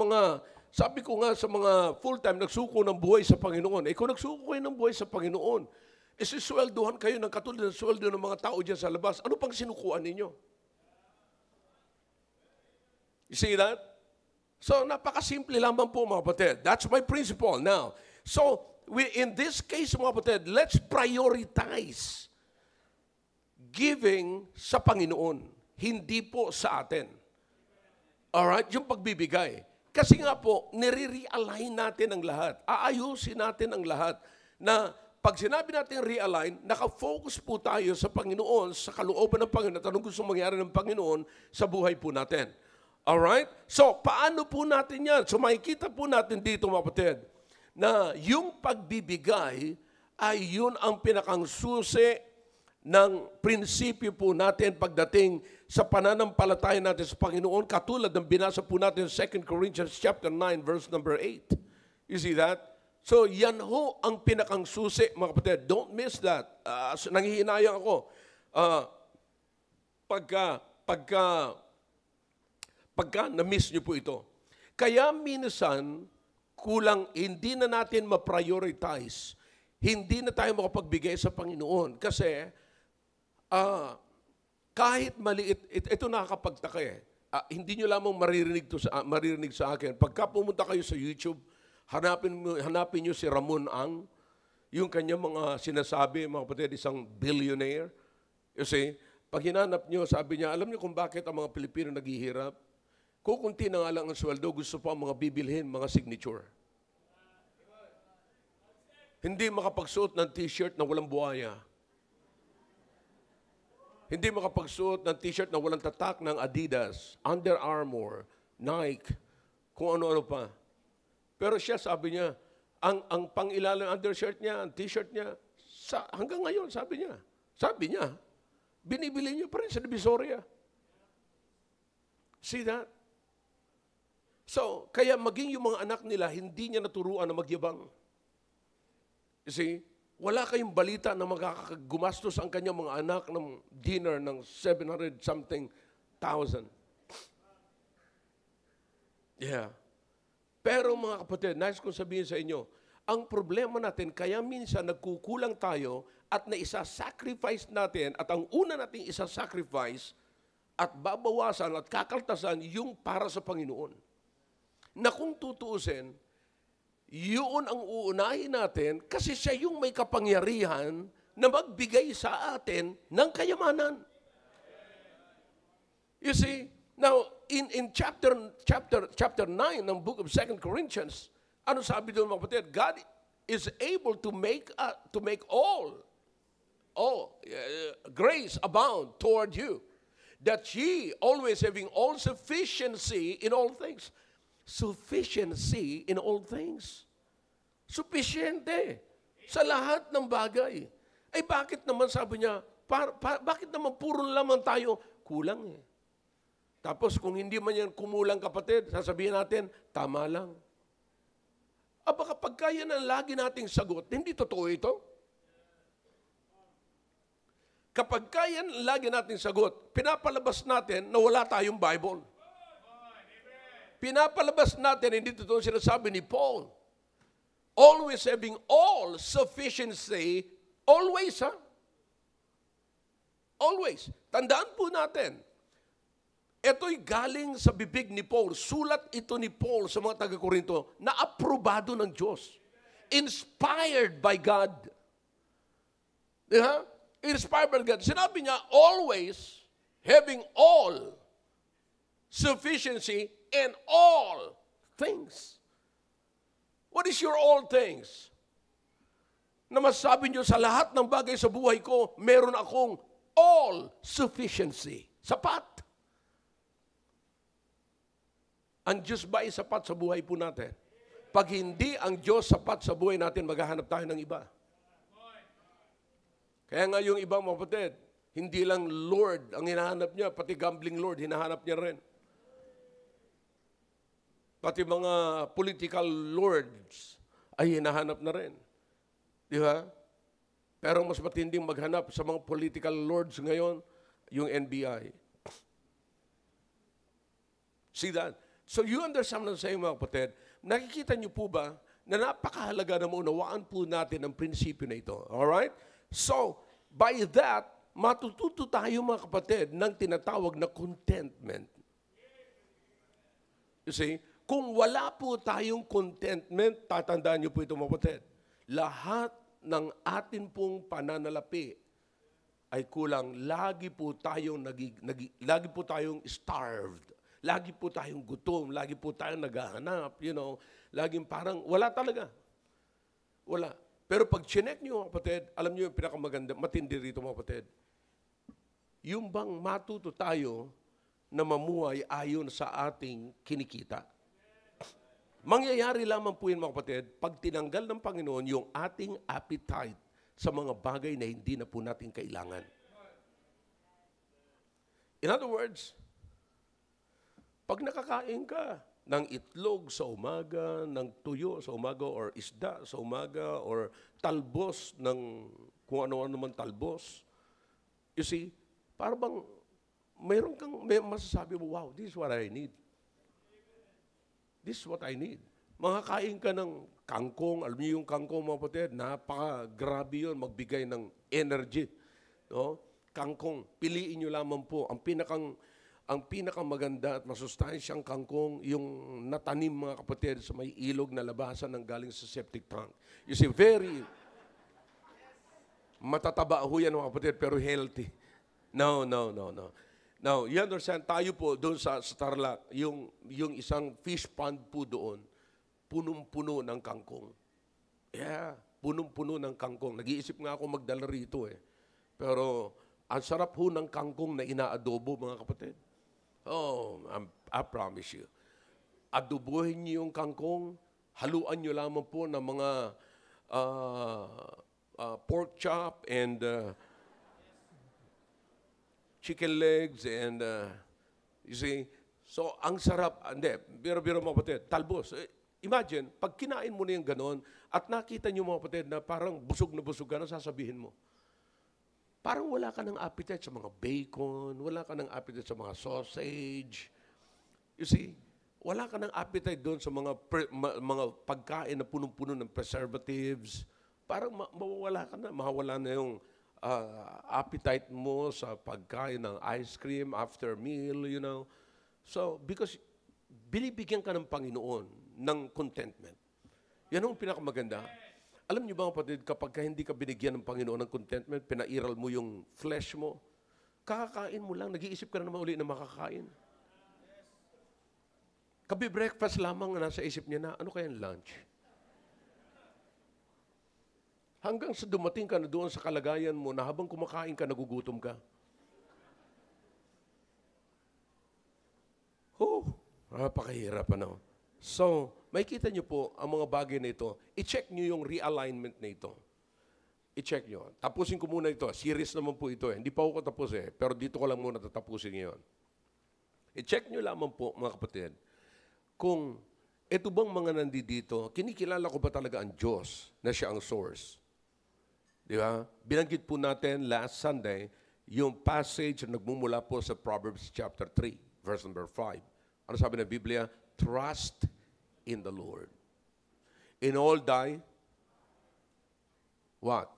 mga full-time nagsuko ng buhay sa Panginoon. Kung nagsuko kayo ng buhay sa Panginoon, sisweldohan kayo ng katulad ng sweldo ng mga tao dyan sa labas. Ano pang sinukuan ninyo? You see that? So, napakasimple lamang po, mga kapatid. That's my principle now. So, in this case, mga kapatid, let's prioritize giving sa Panginoon, hindi po sa atin. Alright? Yung pagbibigay. Kasi nga po, nire-realign natin ang lahat. Aayusin natin ang lahat na pag sinabi natin realign, nakafocus po tayo sa Panginoon, sa kalooban ng Panginoon, at anong gusto mangyari ng Panginoon sa buhay po natin. Alright? So, paano po natin yan? So, makikita po natin dito, mga kapatid, na yung pagbibigay ay yun ang pinakang susi ng prinsipyo po natin pagdating sa pananampalataya natin sa Panginoon, katulad ng binasa po natin sa 2 Corinthians chapter 9, verse number 8. You see that? So, yan ho ang pinakang susi, mga kapatid. Don't miss that. Nanghihinayang ako. Pagka na-miss nyo po ito. Kaya minsan, kulang, hindi na natin ma-prioritize. Hindi na tayo makapagbigay sa Panginoon. Kasi, kahit maliit, ito nakakapagtaka eh. Hindi nyo lamang maririnig sa akin. Pagka pumunta kayo sa YouTube, hanapin nyo si Ramon Ang, yung kanyang mga sinasabi, mga kapatid, isang billionaire. You see, pag hinanap nyo, sabi niya, alam nyo kung bakit ang mga Pilipino naghihirap? Kukunti na nga lang ang sweldo, gusto pa ang mga bibilhin, mga signature. Hindi makapagsuot ng t-shirt na walang buhaya. Hindi makapagsuot ng t-shirt na walang tatak ng Adidas, Under Armour, Nike, kung ano-ano pa. Pero siya, sabi niya, ang pang-ilalang undershirt niya, ang t-shirt niya, hanggang ngayon, sabi niya, binibili niya pa rin sa Divisoria. See that? So, kaya maging yung mga anak nila, hindi niya naturuan na magyabang. You see, wala kayong balita na makakagumastos ang kanyang mga anak ng dinner ng 700-something thousand. Yeah. Pero mga kapatid, nais kong sabihin sa inyo, ang problema natin, kaya minsan nagkukulang tayo at naisa-sacrifice natin, at ang una nating isa-sacrifice at babawasan at kakaltasan yung para sa Panginoon. Na kung tutuusin, yun ang uunahin natin kasi siya yung may kapangyarihan na magbigay sa atin ng kayamanan. You see, now in chapter 9 ng book of 2 Corinthians, ano sabi doon mga kapatid? God is able to make all grace abound toward you, that ye always having all sufficiency in all things. Sufficiency in all things. Suficiente. Sa lahat ng bagay. Ay bakit naman sabi niya, bakit naman puro lamang tayo? Kulang eh. Tapos kung hindi man yan kumulang kapatid, sasabihin natin, tama lang. Aba kapag kaya na lagi nating sagot, hindi totoo ito. Kapag kaya na lagi nating sagot, pinapalabas natin na wala tayong Bible. Pinapalabas natin, hindi totoo sinasabi ni Paul. Always having all sufficiency, always ha? Always. Tandaan po natin, ito'y galing sa bibig ni Paul. Sulat ito ni Paul sa mga taga-Korinto na aprobado ng Diyos. Inspired by God. Diba? Inspired by God. Sinabi niya, always having all sufficiency in all things. What is your all things? Na masasabi niyo sa lahat ng bagay sa buhay ko, meron akong all sufficiency. Sapat. Ang Diyos ba ay sapat sa buhay po natin? Pag hindi ang Diyos sapat sa buhay natin, maghahanap tayo ng iba. Kaya nga yung ibang mga kapatid, hindi lang Lord ang hinahanap niya, pati gambling Lord, hinahanap niya rin. Pati mga political lords ay hinahanap na rin. Di ba? Pero mas matinding maghanap sa mga political lords ngayon, yung NBI. See that? So you understand what I'm saying, mga kapatid? Nakikita niyo po ba na napakahalaga na maunawaan po natin ang prinsipyo na ito? Alright? So, by that, matututo tayo, mga kapatid, ng tinatawag na contentment. You see? Kung wala po tayong contentment, tatandaan niyo po ito, mga kapatid. Lahat ng atin pong pananalapi ay kulang. Lagi po tayong starved. Lagi po tayong gutom. Lagi po tayong naghahanap. Laging parang wala talaga. Wala. Pero pag chinek niyo, mga kapatid, alam niyo yung pinakamaganda, matindi rito, mga kapatid. Yung bang matuto tayo na mamuhay ayon sa ating kinikita. Mangyayari lamang po yun, mga kapatid, pag tinanggal ng Panginoon yung ating appetite sa mga bagay na hindi na po natin kailangan. In other words, pag nakakain ka ng itlog sa umaga, ng tuyo sa umaga, or isda sa umaga, or talbos ng kung ano-ano man talbos, you see, parang may masasabi mo, wow, this is what I need. This is what I need. Makakain ka ng kangkong, alam niyo yung kangkong, mga kapatid, napaka-grabe yun, magbigay ng energy. No? Kangkong, piliin nyo lamang po. Ang pinakamaganda at masustansyang kangkong, yung natanim, mga kapatid, sa may ilog na labasan ng galing sa septic tank. You see, very matataba ho yan, mga kapatid, pero healthy. No. Now, you understand, tayo po doon sa Tarlac, yung isang fish pond po doon, punong-puno ng kangkong. Yeah, punong-puno ng kangkong. Nag-iisip nga ako magdala rito eh. Pero, ang sarap ho ng kangkong na inaadobo, mga kapatid. Oh, I promise you. Adobohin niyo yung kangkong, haluan niyo lamang po ng mga pork chop and chicken legs and, you see, so ang sarap, biro-biro mga kapatid, talbos. Imagine, pag kinain mo na yung ganon, at nakita niyo mga kapatid na parang busog na busog ka, sasabihin mo? Parang wala ka ng appetite sa mga bacon, wala ka ng appetite sa mga sausage. You see, wala ka ng appetite doon sa mga pagkain na punong-puno ng preservatives. Parang mawawala na yung appetite mo sa pagkain ng ice cream after meal, you know. So, because binibigyan ka ng Panginoon ng contentment. Yan ang pinakamaganda. Alam niyo ba, kapatid, kapag hindi ka binigyan ng Panginoon ng contentment, pinairal mo yung flesh mo, kakakain mo lang, nag-iisip ka na naman uli na makakain. Kabi-breakfast lamang na nasa isip niya na, ano kayang lunch? Hanggang sa dumating ka na doon sa kalagayan mo na habang kumakain ka, nagugutom ka. Napakahirap, ano? So, makikita niyo po ang mga bagay na ito. I-check niyo yung realignment na ito. I-check nyo. Tapusin ko muna ito. Series naman po ito eh. Hindi pa ako tapos eh. Pero dito ko lang muna tatapusin ngayon. I-check nyo lamang po, mga kapatid, kung ito bang mga nandito, kinikilala ko ba talaga ang Diyos na siya ang source? Di ba? Binanggit po natin last Sunday, yung passage na nagmumula po sa Proverbs chapter 3, verse number 5. Ano sabi ng Biblia? Trust in the Lord. In all thy, what?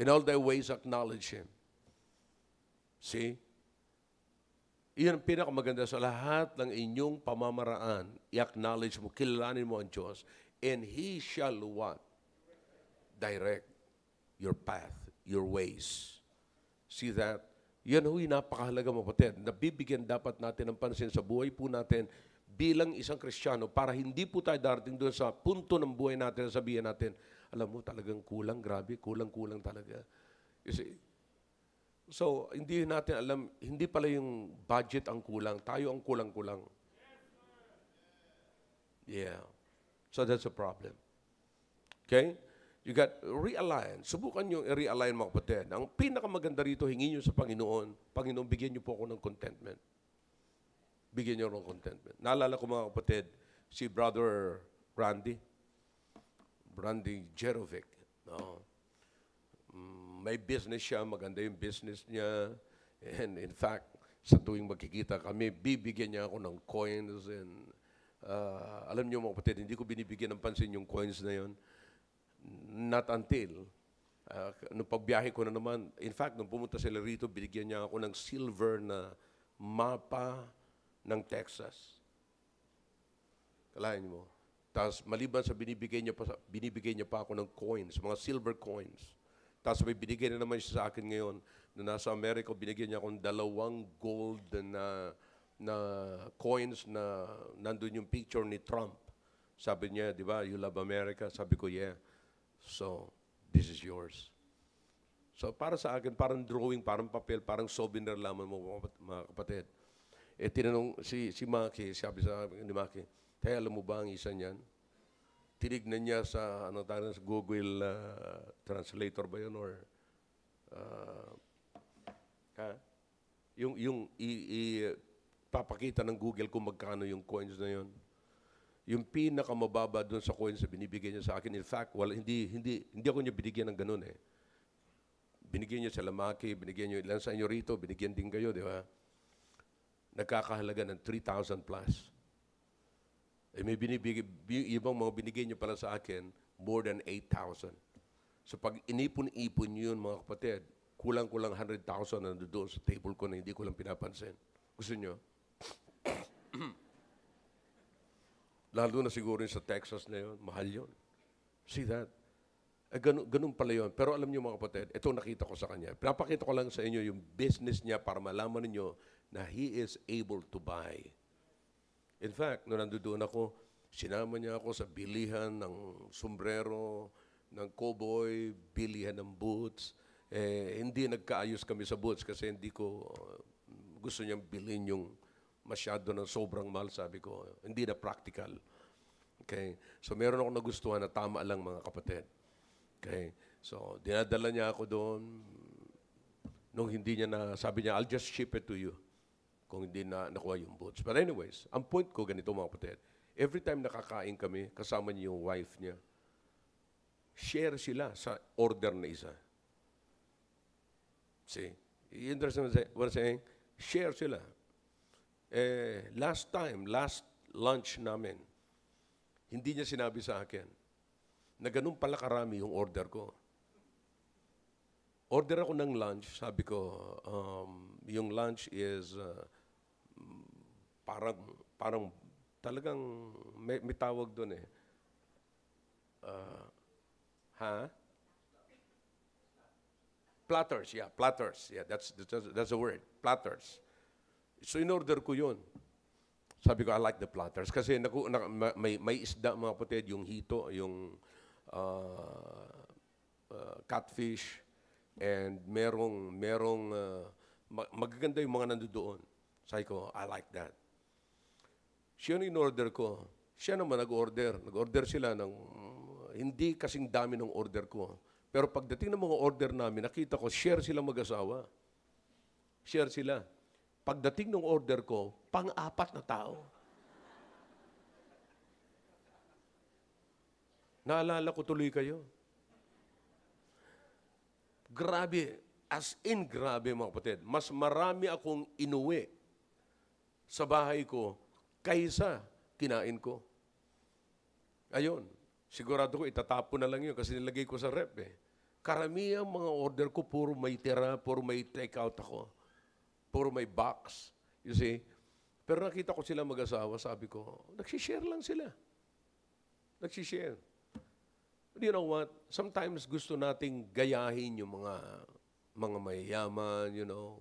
In all thy ways acknowledge Him. See? Iyan ang pinakamaganda sa lahat ng inyong pamamaraan. I-acknowledge mo, kilalanin mo ang Diyos. And He shall what? Direct your path, your ways. See that? Yan ho yung napakahalaga mga kapatid. Nabibigyan dapat natin ng pansin sa buhay po natin bilang isang Kristiyano para hindi po tayo darating doon sa punto ng buhay natin na sabihin natin, alam mo talagang kulang, grabe, kulang-kulang talaga. You see? So, hindi natin alam, hindi pala yung budget ang kulang, tayo ang kulang-kulang. Yeah. So that's a problem. Okay? You got realign. Subukan nyo i-realign mga kapatid. Ang pinakamaganda rito, hingin nyo sa Panginoon, Panginoon, bigyan nyo po ako ng contentment. Bigyan nyo ng contentment. Naalala ko mga kapatid, si Brother Randy Jerovic. No? May business siya, maganda yung business niya. And in fact, sa tuwing magkikita kami, bibigyan niya ako ng coins. And alam niyo mga kapatid, hindi ko binibigyan ng pansin yung coins na yon. Not until, nung pagbiyahe ko na naman, in fact, nung pumunta sila rito, binigyan niya ako ng silver na mapa ng Texas. Kalahin mo. Tapos maliban sa binibigay niya pa ako ng coins, mga silver coins. Tapos may binigay na naman siya sa akin ngayon na nasa Amerika, binigyan niya akong 2 gold na coins na nandun yung picture ni Trump. Sabi niya, di ba, you love America? Sabi ko, yeah. So, this is yours. So, para sa akin, parang drawing, parang papel, parang souvenir lamang mo, mga kapatid. Eh, tinanong si Maki, sabi sa ni Maki, alam mo ba ang isa niyan? Tinignan niya sa sa Google Translator ba yun or yung papakita ng Google kung magkano yung coins na yun. Yung pinakamababa doon sa coins na binibigyan niya sa akin, in fact, hindi ako niya binigyan ng ganun eh. Binigyan niya sa Lamaki, binigyan niyo ilan sa inyo rito, binigyan din kayo, di ba? Nagkakahalaga ng 3,000 plus. Eh, may ibang mga binigay niyo pala sa akin, more than 8,000. So pag inipon-ipon niyo yun, mga kapatid, kulang-kulang 100,000 na doon sa table ko na hindi ko lang pinapansin. Gusto niyo? Lalo na siguro sa Texas na yun, mahal yun. See that? Eh, ganun pala yun. Pero alam niyo mga kapatid, ito nakita ko sa kanya. Pinapakita ko lang sa inyo yung business niya para malaman niyo na he is able to buy. In fact, nung nandoon ako, sinama niya ako sa bilihan ng sombrero, ng cowboy, bilihan ng boots. Eh, hindi nagkaayos kami sa boots kasi hindi ko gusto niyang bilhin yung masyado ng sobrang mahal, sabi ko. Hindi na practical. Okay? So, meron akong nagustuhan na tama lang, mga kapatid. Okay? So, dinadala niya ako doon. Nung hindi niya na, sabi niya, I'll just ship it to you kung hindi na nakuha yung boots. But anyways, ang point ko ganito mga kapatid, every time nakakain kami, kasama niya yung wife niya, share sila sa order na isa. See? You understand what I'm saying? Share sila. Last lunch namin, hindi niya sinabi sa akin na ganun pala karami yung order ko. Order ako ng lunch, sabi ko, yung lunch is parang talagang may tawag doon eh. Platters, yeah, platters. Yeah, that's the word, platters. So in-order ko yun. Sabi ko, I like the platters. Kasi may isda mga kapatid, yung hito, yung catfish, and merong magaganda yung mga nandoon. Sabi ko, I like that. Siya yung in-order ko. Siya naman nag-order. Nag-order sila ng hindi kasing dami ng order ko. Pero pagdating ng mga order namin, nakita ko, share silang mag-asawa. Share sila. Pagdating ng order ko, pang-apat na tao. Naalala ko tuloy kayo. Grabe, as in grabe mga kapatid. Mas marami akong inuwi sa bahay ko kaysa kinain ko. Ayun, sigurado ko itatapon na lang yun kasi nilagay ko sa rep eh. Karamihan mga order ko, puro may tira, puro may take out ako. Puro may box. You see? Pero nakita ko sila mag-asawa, sabi ko, nagsishare lang sila. Nagsishare. You know what? Sometimes gusto nating gayahin yung mga mayayaman, you know,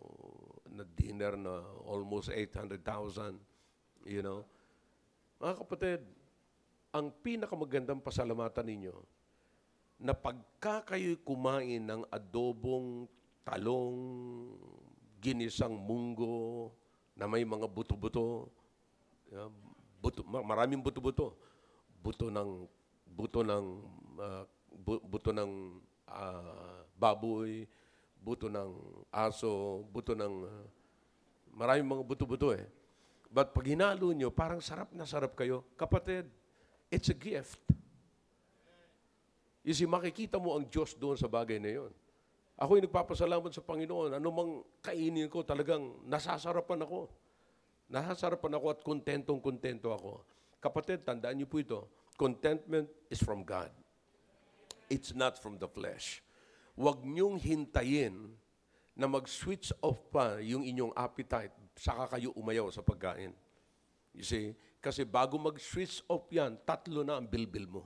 na dinner na almost 800,000, you know. Mga kapatid, ang pinakamagandang pasalamatan ninyo, na pagka kayo'y kumain ng adobong talong, ginisang munggo, na may mga buto-buto, maraming buto-buto, buto ng baboy, buto ng aso, buto ng maraming mga buto-buto eh. But pag hinalo nyo, parang sarap na sarap kayo. Kapatid, it's a gift. You see, makikita mo ang Diyos doon sa bagay na yun. Ako'y nagpapasalamat sa Panginoon. Ano mang kainin ko, talagang nasasarapan ako. Nasasarapan ako at kontentong-kontento ako. Kapatid, tandaan niyo po ito. Contentment is from God. It's not from the flesh. Huwag niyong hintayin na mag-switch off pa yung inyong appetite, saka kayo umayaw sa pagkain. You see? Kasi bago mag-switch off yan, 3 na ang bilbil mo.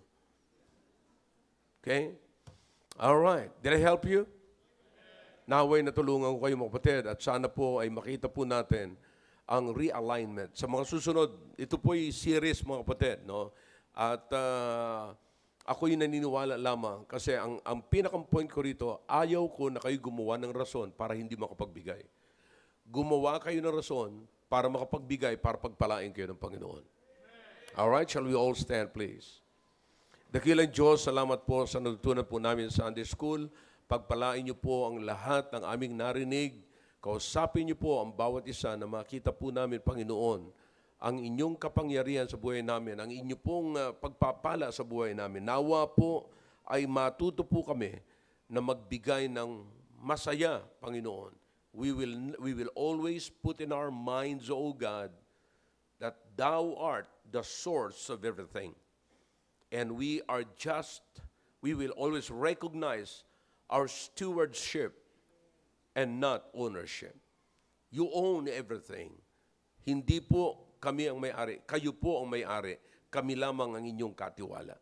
Okay? All right. Did I help you? Naway natulungan ko kayo mga kapatid at sana po ay makita po natin ang realignment. Sa mga susunod, ito po ay series mga kapatid. No? At ako'y naniniwala lamang kasi ang pinakang point ko rito, ayaw ko na kayo gumawa ng rason para hindi makapagbigay. Gumawa kayo ng rason para makapagbigay, para pagpalain kayo ng Panginoon. All right, shall we all stand please? Dakilang Diyos, salamat po sa natutunan po namin sa Sunday School. Pagpalain niyo po ang lahat ng aming narinig. Kausapin niyo po ang bawat isa na makita po namin, Panginoon, ang inyong kapangyarihan sa buhay namin, ang inyong pong pagpapala sa buhay namin. Nawa po ay matuto po kami na magbigay ng masaya, Panginoon. We will always put in our minds, O God, that Thou art the source of everything. And we will always recognize our stewardship and not ownership. You own everything. Hindi po kami ang may-ari. Kayo po ang may-ari. Kami lamang ang inyong katiwala.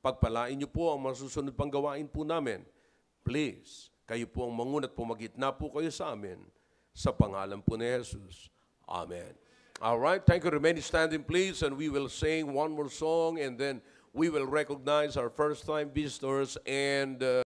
Pagpalain niyo po ang masusunod pang gawain po namin. Please, kayo po ang mangunat po, magitna po kayo sa amin. Sa pangalan po ni Jesus. Amen. All right, thank you. Remain standing please and we will sing one more song and then we will recognize our first-time visitors and